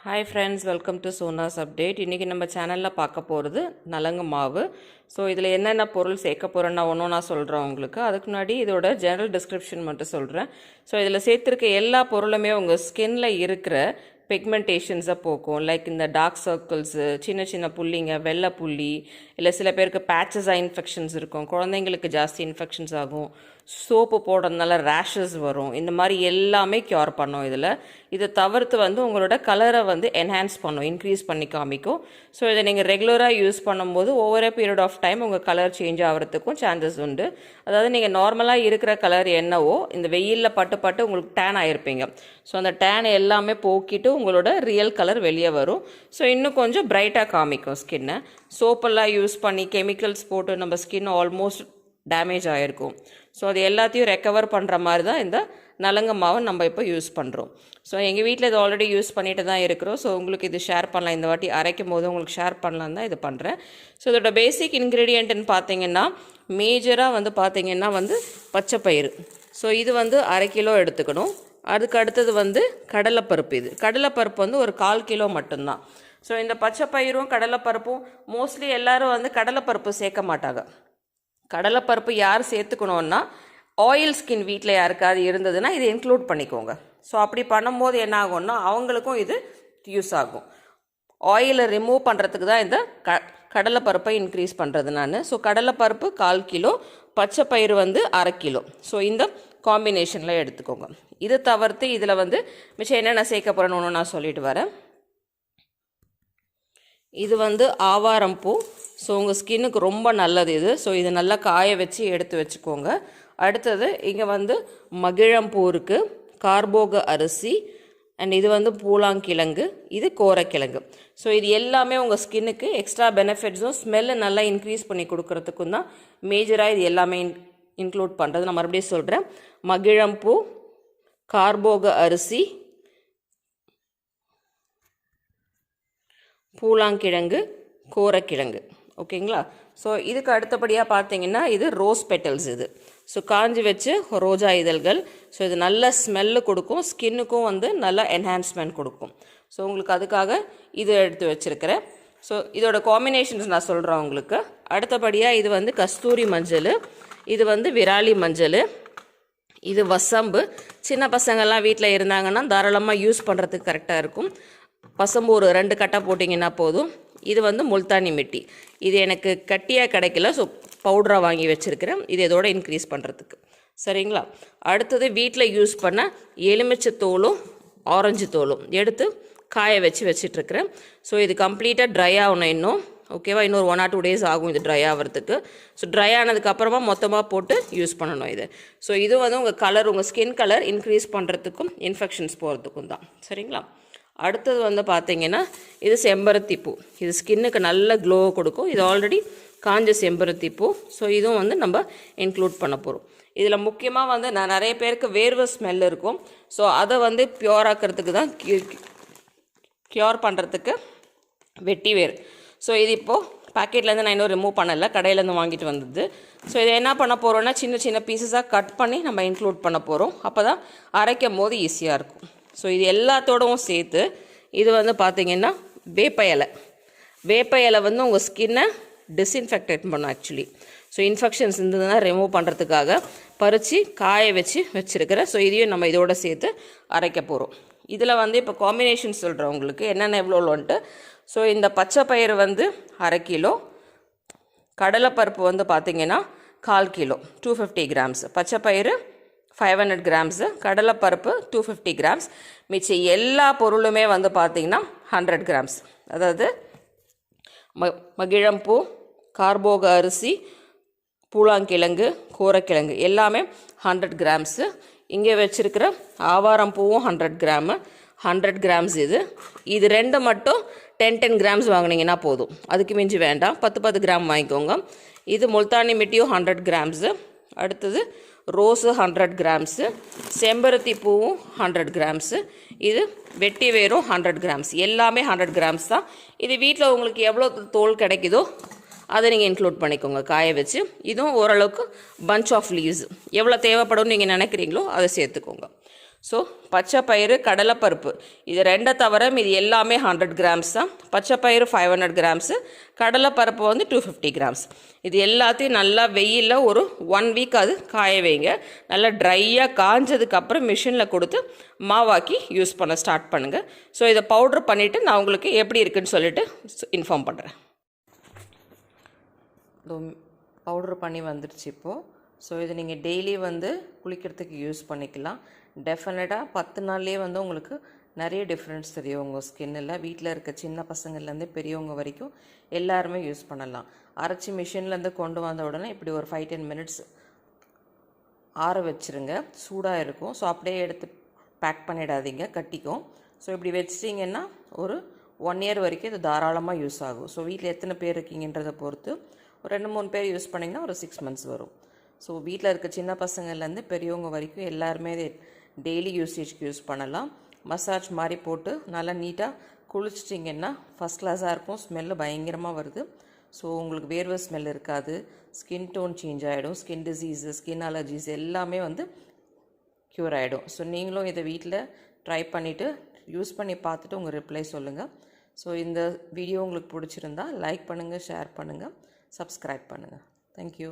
Hi friends, welcome to Sona's update. இன்னைக்கு நம்ம சேனல்ல பார்க்க போறது நலங்கு மாவு. ஸோ இதில் என்னென்ன பொருள் சேர்க்க போகிறேன்னா நான் சொல்கிறேன் உங்களுக்கு. அதுக்கு முன்னாடி இதோட ஜெனரல் டிஸ்கிரிப்ஷன் மட்டும் சொல்கிறேன். ஸோ இதில் சேர்த்துருக்க எல்லா பொருளுமே உங்கள் ஸ்கின்ல இருக்கிற பிக்மெண்டேஷன்ஸை போக்கும். லைக் இந்த டார்க் சர்க்கிள்ஸு, சின்ன சின்ன புள்ளிங்க, வெள்ளை புள்ளி, இல்லை சில பேருக்கு பேச்சஸாக இன்ஃபெக்ஷன்ஸ் இருக்கும், குழந்தைங்களுக்கு ஜாஸ்தி இன்ஃபெக்ஷன்ஸ் ஆகும், சோப்பு போடுறதுனால ரேஷஸ் வரும், இந்த மாதிரி எல்லாமே க்யூர் பண்ணும். இதை தவிர்த்து உங்களோட கலரை என்ஹான்ஸ் பண்ணும், இன்க்ரீஸ் பண்ணி காமிக்கும். ஸோ இதை நீங்கள் ரெகுலராக யூஸ் பண்ணும்போது ஓவர் பீரியட் ஆஃப் டைம் உங்கள் கலர் சேஞ்ச் ஆகிறதுக்கும் சான்சஸ் உண்டு. அதாவது நீங்கள் நார்மலாக இருக்கிற கலர் என்னவோ இந்த வெயிலில் பட்டு உங்களுக்கு டேன் ஆகிருப்பீங்க. ஸோ அந்த டேன் எல்லாமே போக்கிட்டு உங்களோட ரியல் கலர் வெளியே வரும். ஸோ இன்னும் கொஞ்சம் பிரைட்டாக காமிக்கும் ஸ்கின்னை. சோப்பெல்லாம் யூஸ் பண்ணி கெமிக்கல்ஸ் போட்டு நம்ம ஸ்கின் ஆல்மோஸ்ட் டேமேஜ் ஆகிருக்கும். ஸோ அது எல்லாத்தையும் ரெக்கவர் பண்ணுற மாதிரி தான் இந்த நலங்கு மாவை நம்ம இப்போ யூஸ் பண்ணுறோம். ஸோ எங்கள் வீட்டில் இது ஆல்ரெடி யூஸ் பண்ணிட்டு தான் இருக்கிறோம். ஸோ உங்களுக்கு இது ஷேர் பண்ணலாம், இந்த வாட்டி அரைக்கும் போது உங்களுக்கு ஷேர் பண்ணலாம் தான் இது பண்ணுறேன். ஸோ இதோட பேசிக் இன்க்ரீடியன்ட்னு பார்த்தீங்கன்னா மேஜராக பார்த்தீங்கன்னா பச்சைப்பயிறு. ஸோ இது 1/2 கிலோ எடுத்துக்கணும். அதுக்கு அடுத்தது கடலைப்பருப்பு. இது கடலைப்பருப்பு ஒரு 1/4 கிலோ மட்டும்தான். ஸோ இந்த பச்சைப்பயிரும் கடலைப்பருப்பும் மோஸ்ட்லி எல்லோரும் கடலைப்பருப்பு சேர்க்க மாட்டாங்க. கடலைப்பருப்பு யார் சேர்த்துக்கணுன்னா ஆயில் ஸ்கின் வீட்டில் யாருக்காவது இருந்ததுன்னா இதை இன்க்ளூட் பண்ணிக்கோங்க. ஸோ அப்படி பண்ணும்போது என்ன ஆகும்னா அவங்களுக்கும் இது யூஸ் ஆகும். ஆயிலை ரிமூவ் பண்ணுறதுக்கு தான் இந்த கடலைப்பருப்பை இன்க்ரீஸ் பண்ணுறது நான். ஸோ கடலைப்பருப்பு 1/4 கிலோ, பச்சைப்பயிறு 1/2 கிலோ. ஸோ இந்த காம்பினேஷனில் எடுத்துக்கோங்க. இது தவிர்த்து இதில் மிச்சம் என்னென்ன சேர்க்க போகிறேன்னு நான் சொல்லிட்டு வரேன். இது ஆவாரம் பூ. ஸோ உங்கள் ஸ்கின்னுக்கு ரொம்ப நல்லது இது. ஸோ இது நல்லா காய வச்சு எடுத்து வச்சுக்கோங்க. அடுத்தது இங்கே மகிழம்பூ இருக்குது, கார்போக அரிசி, அண்ட் இது பூலாங்கிழங்கு, இது கோரக்கிழங்கு. ஸோ இது எல்லாமே உங்கள் ஸ்கின்னுக்கு எக்ஸ்ட்ரா பெனிஃபிட்ஸும் ஸ்மெல்லை நல்லா இன்க்ரீஸ் பண்ணி கொடுக்கறதுக்கும் தான் மேஜராக இது எல்லாமே இன்க்ளூட் பண்ணுறது. நான் மறுபடியும் சொல்கிறேன். மகிழம்பூ, கார்போக அரிசி, பூலாங்கிழங்கு, கோரக்கிழங்கு. ஓகேங்களா? ஸோ இதுக்கு அடுத்தபடியாக பார்த்தீங்கன்னா இது ரோஸ் பெட்டல்ஸ். இது ஸோ காஞ்சி வச்சு ரோஜா இதழ்கள். ஸோ இது நல்ல ஸ்மெல்லு கொடுக்கும், ஸ்கின்னுக்கும் நல்லா என்ஹான்ஸ்மெண்ட் கொடுக்கும். ஸோ உங்களுக்கு அதுக்காக இது எடுத்து வச்சுருக்கிறேன். ஸோ இதோட காம்பினேஷன்ஸ் நான் சொல்கிறேன் உங்களுக்கு. அடுத்தபடியாக இது கஸ்தூரி மஞ்சள், இது விராலி மஞ்சள், இது வசம்பு. சின்ன பசங்கள்லாம் வீட்டில் இருந்தாங்கன்னா தாராளமாக யூஸ் பண்ணுறதுக்கு கரெக்டாக இருக்கும். வசம்பு ஒரு 2 கட்டை போட்டிங்கன்னா போதும். இது முல்தானி மிட்டி. இது எனக்கு கட்டியாக கிடைக்கல, ஸோ பவுடராக வாங்கி வச்சுருக்கிறேன். இது இதோட இன்க்ரீஸ் பண்ணுறதுக்கு. சரிங்களா? அடுத்தது வீட்டில் யூஸ் பண்ண எலுமிச்சை தோலும் ஆரஞ்சு தோலும் எடுத்து காய வச்சிட்ருக்கிறேன். ஸோ இது கம்ப்ளீட்டாக ட்ரை ஆகணும் இன்னும். ஓகேவா? இன்னொரு 1 or 2 days ஆகும் இது ட்ரை ஆகிறதுக்கு. ஸோ ட்ரை ஆனதுக்கப்புறமா மொத்தமாக போட்டு யூஸ் பண்ணணும் இது. ஸோ இது உங்கள் கலர், உங்கள் ஸ்கின் கலர் இன்க்ரீஸ் பண்ணுறதுக்கும் இன்ஃபெக்ஷன்ஸ் போகிறதுக்கும் தான். சரிங்களா? அடுத்தது பார்த்தீங்கன்னா இது செம்பருத்தி பூ. இது ஸ்கின்னுக்கு நல்ல க்ளோ கொடுக்கும். இது ஆல்ரெடி காஞ்ச செம்பருத்தி பூ. ஸோ இதுவும் நம்ம இன்க்ளூட் பண்ண போகிறோம். இதில் முக்கியமாக நான் நிறைய பேருக்கு வேர்வை ஸ்மெல் இருக்கும். ஸோ அதை ப்யூர் ஆக்கிறதுக்கு தான் க்யூர் பண்ணுறதுக்கு வெட்டி வேர். ஸோ இது இப்போது பேக்கெட்லேருந்து நான் இன்னும் ரிமூவ் பண்ணலை, கடையிலேருந்து வாங்கிட்டு வந்தது. ஸோ இதை என்ன பண்ண போகிறோன்னா சின்ன சின்ன பீசஸாக கட் பண்ணி நம்ம இன்க்ளூட் பண்ண போகிறோம். அப்போ தான் அரைக்கும் போது ஈஸியாக இருக்கும். ஸோ இது எல்லாத்தோடவும் சேர்த்து இது பார்த்திங்கன்னா வேப்ப இலை. வேப்ப இலை உங்கள் ஸ்கின்னை டிஸ்இன்ஃபெக்டேட் பண்ணும் ஆக்சுவலி. ஸோ இன்ஃபெக்ஷன்ஸ் இருந்ததுன்னா ரிமூவ் பண்ணுறதுக்காக பறித்து காய வச்சுருக்கிறேன். ஸோ இதையும் நம்ம இதோட சேர்த்து அரைக்க போகிறோம். இதில் இப்போ காம்பினேஷன் சொல்கிறேன் உங்களுக்கு என்னென்ன எவ்வளோன்ட்டு. ஸோ இந்த பச்சை பயிறு 1/2 கிலோ, கடலைப்பருப்பு பார்த்திங்கன்னா 1/4 கிலோ, 250 grams, பச்சை பயிறு 500 grams, கடலைப்பருப்பு 250 grams, மிச்சம் எல்லா பொருளுமே பார்த்திங்கன்னா 100 grams. அதாவது மகிழம்பூ, கார்போக அரிசி, பூலாங்கிழங்கு, கோரக்கிழங்கு எல்லாமே 100 grams. இங்கே வச்சுருக்கிற ஆவாரம் பூவும் 100 gram, 100 grams. இது 2 மட்டும் 10 grams வாங்கினீங்கன்னா போதும். அதுக்கு மிஞ்சி வேண்டாம், 10 gram வாங்கிக்கோங்க. இது முல்தானி மிட்டியும் 100 grams. அடுத்தது ரோஸு 100 grams, செம்பருத்தி பூவும் 100 grams, இது வெட்டி வேரும் 100 grams. எல்லாமே 100 grams தான். இது வீட்டில் உங்களுக்கு எவ்வளோ தோல் கிடைக்குதோ அதை நீங்கள் இன்க்ளூட் பண்ணிக்கோங்க காய வச்சு. இதுவும் ஓரளவுக்கு பஞ்ச் ஆஃப் லீவ்ஸ் எவ்வளோ தேவைப்படும்னு நீங்கள் நினைக்கிறீங்களோ அதை சேர்த்துக்கோங்க. ஸோ பச்சை பயிறு கடலைப்பருப்பு இது ரெண்டை தவிர இது எல்லாமே 100 கிராம்ஸ் தான். பச்சை பயிறு 500 கிராம்ஸு, கடலைப்பருப்பு வந்து 250 கிராம்ஸ். இது எல்லாத்தையும் நல்லா வெயிலில் ஒரு 1 வீக் அது காய வைங்க. நல்லா ட்ரையாக காஞ்சதுக்கப்புறம் மிஷினில் கொடுத்து மாவாக்கி யூஸ் பண்ண ஸ்டார்ட் பண்ணுங்கள். ஸோ இதை பவுட்ரு பண்ணிவிட்டு நான் உங்களுக்கு எப்படி இருக்குன்னு சொல்லிட்டு இன்ஃபார்ம் பண்ணுறேன். பவுட்ரு பண்ணி வந்துடுச்சு இப்போது. ஸோ இது நீங்கள் டெய்லி வந்து குளிக்கிறதுக்கு யூஸ் பண்ணிக்கலாம். டெஃபினட்டாக 10 நாள்லேயே வந்து உங்களுக்கு நிறைய டிஃப்ரென்ஸ் தெரியும் உங்கள் ஸ்கின்னில். வீட்டில் இருக்க சின்ன பசங்கள்லேருந்து பெரியவங்க வரைக்கும் எல்லாருமே யூஸ் பண்ணலாம். அரைச்சி மிஷின்லேருந்து கொண்டு வந்த உடனே இப்படி ஒரு 5-10 மினிட்ஸ் ஆற வச்சுருங்க. சூடாக இருக்கும். ஸோ அப்படியே எடுத்து பேக் பண்ணிடாதீங்க, கட்டிக்கும். ஸோ இப்படி வச்சிட்டிங்கன்னா ஒரு 1 இயர் வரைக்கும் இது தாராளமாக யூஸ் ஆகும். ஸோ வீட்டில் எத்தனை பேர் இருக்கீங்கன்றதை பொறுத்து ஒரு 2-3 பேர் யூஸ் பண்ணிங்கன்னா ஒரு 6 மந்த்ஸ் வரும். ஸோ வீட்டில் இருக்க சின்ன பசங்கள்லேருந்து பெரியவங்க வரைக்கும் எல்லாருமே இது டெய்லி யூசேஜ்க்கு யூஸ் பண்ணலாம். மசாஜ் மாதிரி போட்டு நல்லா நீட்டாக குளிச்சிட்டிங்கன்னா ஃபஸ்ட் கிளாஸாக இருக்கும். ஸ்மெல்லு பயங்கரமாக வருது. ஸோ உங்களுக்கு வேர்வை ஸ்மெல் இருக்காது. ஸ்கின் டோன் சேஞ்ச் ஆகிடும். ஸ்கின் டிசீஸு, ஸ்கின் அலர்ஜிஸ் எல்லாமே வந்து க்யூர் ஆகிடும். ஸோ நீங்களும் இதை வீட்டில் ட்ரை பண்ணிவிட்டு யூஸ் பண்ணி பார்த்துட்டு உங்கள் ரிப்ளை சொல்லுங்கள். ஸோ இந்த வீடியோ உங்களுக்கு பிடிச்சிருந்தா லைக் பண்ணுங்கள், ஷேர் பண்ணுங்கள், சப்ஸ்கிரைப் பண்ணுங்கள். தேங்க்யூ.